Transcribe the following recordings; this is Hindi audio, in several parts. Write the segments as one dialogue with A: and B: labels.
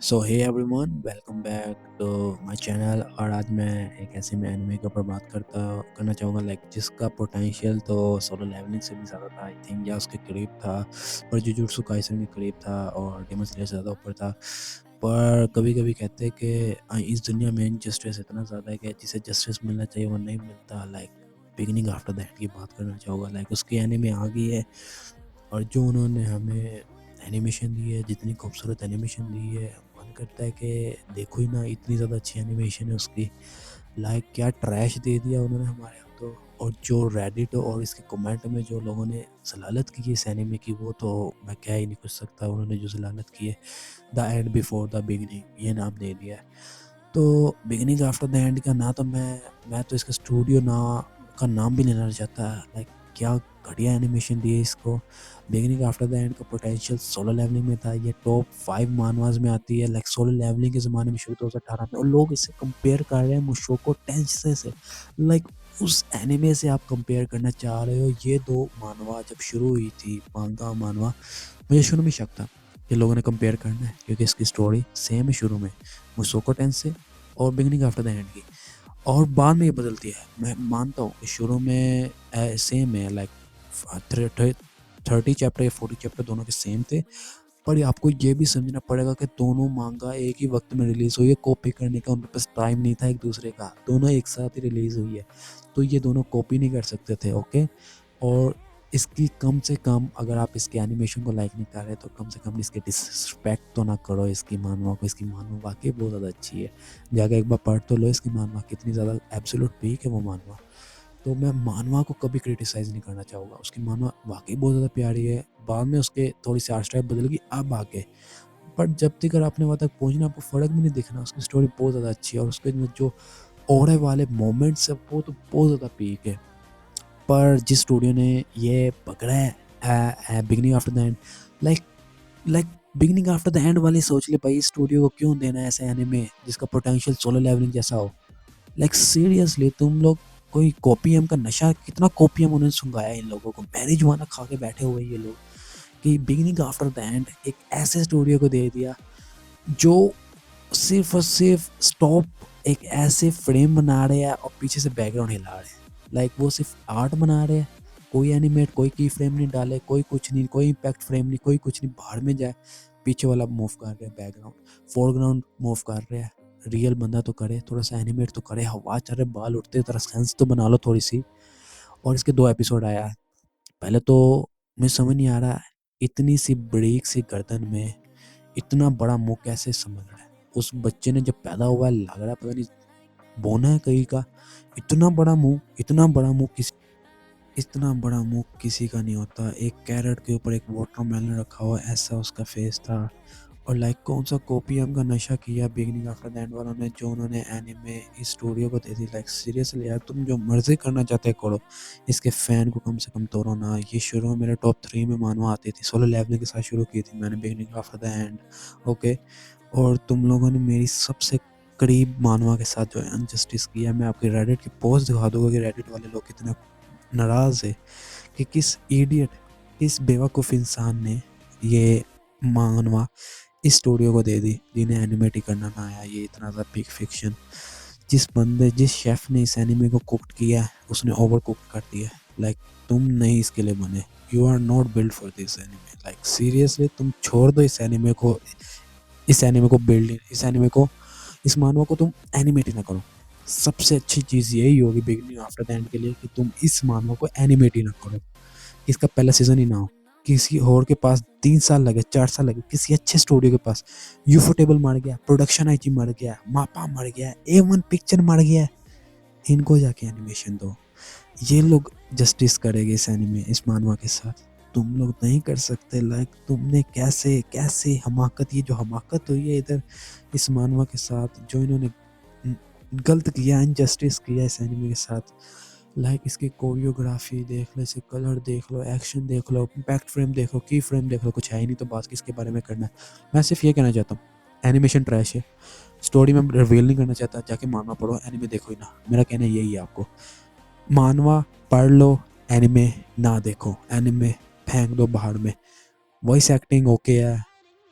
A: So hey everyone, welcome back to my channel. और आज मैं एक ऐसे में एनिमे के ऊपर बात करना चाहूँगा जिसका पोटेंशियल तो सोलो लेवलिंग से भी ज़्यादा था आई थिंक, या उसके करीब था, पर जुजुत्सु काइसन के करीब था और डेमन स्लेयर से ज़्यादा ऊपर था। पर कभी कभी कहते हैं कि इस दुनिया में इनजस्टिस इतना ज़्यादा है कि जिसे जस्टिस मिलना चाहिए वो नहीं मिलता। बिगिनिंग आफ्टर दैट की बात करना चाहूँगा। उसकी एनिमे आ गई है और जो उन्होंने हमें एनिमेशन दी है, जितनी खूबसूरत एनिमेशन दी है, मन करता है कि देखो ही ना, इतनी ज़्यादा अच्छी एनिमेशन है उसकी। क्या ट्रैश दे दिया उन्होंने हमारे यहाँ तो। और जो रेडिट और इसके कमेंट में जो लोगों ने जलालत की है इस एनिमे की, वो तो मैं कह ही नहीं कुछ सकता। उन्होंने जो जलालत की है, the end before the beginning, ये नाम दे दिया है। तो बिगिनिंग आफ्टर द एंड का ना तो मैं तो इसका स्टूडियो ना का नाम भी लेना चाहता। क्या घटिया एनिमेशन दी है इसको। बिगिनिंग आफ्टर द एंड का पोटेंशियल सोलो लेवलिंग में था। ये टॉप 5 मानवास में आती है। सोलो लेवलिंग के ज़माने में शुरू 2018 में, और लोग इसे कंपेयर कर रहे हैं मुशोको टेंसेई से। लाइक उस एनिमे से आप कंपेयर करना चाह रहे हो। ये दो मानवा जब शुरू हुई थी, मांगा मानवा, मुझे शुरू में शक था कि लोगों ने कंपेयर करना है, क्योंकि इसकी स्टोरी सेम है शुरू में मुशोको टेंसेई और बिगिनिंग आफ्टर द एंड की, और बाद में ये बदलती है। मैं मानता हूँ कि शुरू में सेम है। 30 चैप्टर या 40 चैप्टर दोनों के सेम थे। पर ये आपको ये भी समझना पड़ेगा कि दोनों मांगा एक ही वक्त में रिलीज हुई है। कॉपी करने का उनके पास टाइम नहीं था एक दूसरे का, दोनों एक साथ ही रिलीज हुई है। तो ये दोनों कॉपी नहीं कर सकते थे, ओके। और इसकी कम से कम, अगर आप इसके एनिमेशन को लाइक नहीं कर रहे तो कम से कम इसके डिसरिस्पेक्ट तो ना करो इसकी मानवा को। इसकी मानवा वाकई बहुत ज़्यादा अच्छी है। जाके एक बार पढ़ तो लो इसकी मानवा, कितनी ज़्यादा एब्सोल्यूट पीक है वो मानवा। तो मैं मानवा को कभी क्रिटिसाइज़ नहीं करना चाहूँगा। उसकी मानवा वाकई बहुत ज़्यादा प्यारी है। बाद में उसके थोड़ी सी आर्ट स्टाइल बदल गई अब आके, बट जब तक अगर आपने वहाँ तक पहुँचना, आपको फ़र्क भी नहीं दिखना। उसकी स्टोरी बहुत ज़्यादा अच्छी है और उसके जो ओढ़े वाले मोमेंट्स है वो तो बहुत ज़्यादा पीक है। पर जिस स्टूडियो ने ये पकड़ा है beginning after the end, like like beginning after the end वाली सोच ले भाई, स्टूडियो को क्यों देना है ऐसे एनिमे जिसका पोटेंशियल सोलो लेवलिंग जैसा हो। सीरियसली तुम लोग कोई कॉपीएम का नशा, कितना कॉपीएम उन्होंने सुंघाया इन लोगों को। मैरिजुआना खा के बैठे हुए ये लोग कि बिगिनिंग आफ्टर द एंड एक ऐसे स्टूडियो को दे दिया जो सिर्फ और सिर्फ स्टॉप एक ऐसे फ्रेम बना रहे हैं और पीछे से बैकग्राउंड हिला रहे हैं। वो सिर्फ आर्ट बना रहे हैं, कोई एनिमेट, कोई की फ्रेम नहीं डाले, कोई कुछ नहीं, कोई इम्पैक्ट फ्रेम नहीं, कोई कुछ नहीं, बाहर में जाए। पीछे वाला मूव कर रहे हैं बैकग्राउंड, फोरग्राउंड मूव कर रहे हैं। रियल बंदा तो करे, थोड़ा सा एनिमेट तो करे, हवा चल रहे, बाल उठते, तरह सेंस तो बना लो थोड़ी सी। और इसके 2 एपिसोड आया है। पहले तो मुझे समझ नहीं आ रहा, इतनी सी बरीक सी गर्दन में इतना बड़ा मुंह कैसे समझ रहा है। उस बच्चे ने जब पैदा हुआ है, लग रहा है पता नहीं बोना है कहीं का। इतना बड़ा मुंह, इतना बड़ा मुंह किसी का नहीं होता। एक कैरेट के ऊपर एक वाटरमेलन रखा हुआ, ऐसा उसका फेस था। और कौन सा कॉपीएम का नशा किया बिगिनिंग आफ्टर द एंड वालों ने, जो उन्होंने एनिमे इस स्टूडियो को दे दी। सीरियसली यार, तुम जो मर्जी करना चाहते करो, इसके फैन को कम से कम तोड़ो ना। ये शुरू में मेरे टॉप 3 में मानवा आती थी। सोलो लेवलिंग के साथ शुरू की थी मैंने beginning after the end, okay. और तुम लोगों ने मेरी सबसे करीब मानवा के साथ जो है अनजस्टिस किया। मैं आपके रेडिट की पोस्ट दिखा दूंगा कि रेडिट वाले लोग कितने नाराज़ है कि किस इडियट, किस बेवकूफ़ इंसान ने ये मानवा इस स्टूडियो को दे दी, जिन्हें एनिमेट ही करना ना आया। ये इतना ज़्यादा पिक फिक्शन, जिस शेफ ने इस एनिमे को कुक्ड किया है, उसने ओवर कुक्ड कर दिया है। तुम नहीं इसके लिए बने। You are not build for this anime. Seriously तुम छोड़ दो इस एनिमे को। इस मानवा को तुम एनिमेट ही ना करो। सबसे अच्छी चीज़ यही होगी बिगिनिंग आफ्टर द एंड के लिए कि तुम इस मानवा को एनिमेट ही ना करो। इसका पहला सीजन ही ना हो। किसी और के पास 3 साल लगे, 4 साल लगे, किसी अच्छे स्टूडियो के पास। यूफोटेबल मर गया, प्रोडक्शन आईजी मर गया, मापा मर गया, A1 पिक्चर मर गया। इनको जाके एनिमेशन दो। ये लोग जस्टिस करेंगे इस एनिमे, इस मानवा के साथ। तुम लोग नहीं कर सकते। तुमने कैसे कैसे हमाकत, ये जो हमाकत हुई है इधर इस मानवा के साथ, जो इन्होंने गलत किया, इनजस्टिस किया इस एनिमे के साथ। इसकी कोरियोग्राफी देख लो, इसके कलर देख लो, एक्शन देख लो, इम्पैक्ट फ्रेम देख लो, की फ्रेम देख लो, कुछ है ही नहीं। तो बात किसके बारे में करना है। मैं सिर्फ ये कहना चाहता हूँ, एनिमेशन ट्रैश है। स्टोरी में रिवील नहीं करना चाहता, जाके मानवा पढ़ो, एनिमे देखो ही ना। मेरा कहना यही है आपको। मानवा पढ़ लो, एनिमे ना देखो। एनिमे फेंक दो बाहर में। वॉइस एक्टिंग ओके है,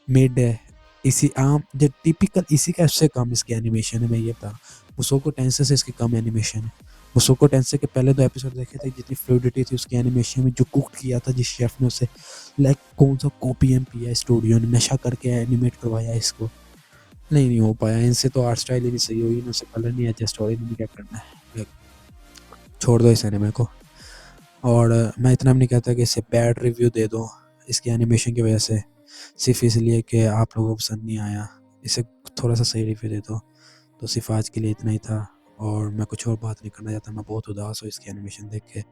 A: मिड है, इसी आम जो टिपिकल इसी का इससे कम इसकी एनिमेशन है, मैं ये बता। मुसोको टेंसेई से इसकी कम एनिमेशन है। मुसोको टेंसेई के पहले 2 एपिसोड देखे थे, जितनी फ्लूइडिटी थी उसकी एनिमेशन में, जो कुक किया था जिस शेफ ने उसे, लाइक कौन सा कॉपी एंड किया स्टूडियो ने, नशा करके एनिमेट करवाया इसको। नहीं हो पाया इनसे, तो आर्ट स्टाइल ही नहीं सही हुई, इनसे कलर नहीं एडजस्ट, स्टोरी नहीं, क्या करना है, लाइक छोड़ दो इस एनिमे को। और मैं इतना भी नहीं कहता कि इसे बैड रिव्यू दे दो इसकी एनिमेशन की वजह से, सिर्फ इसलिए कि आप लोगों को पसंद नहीं आया। इसे थोड़ा सा सही रिव्यू दे दो। तो सिर्फ आज के लिए इतना ही था, और मैं कुछ और बात नहीं करना चाहता, मैं बहुत उदास हूँ इसकी एनिमेशन देख के।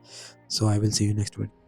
A: So I will see you next video.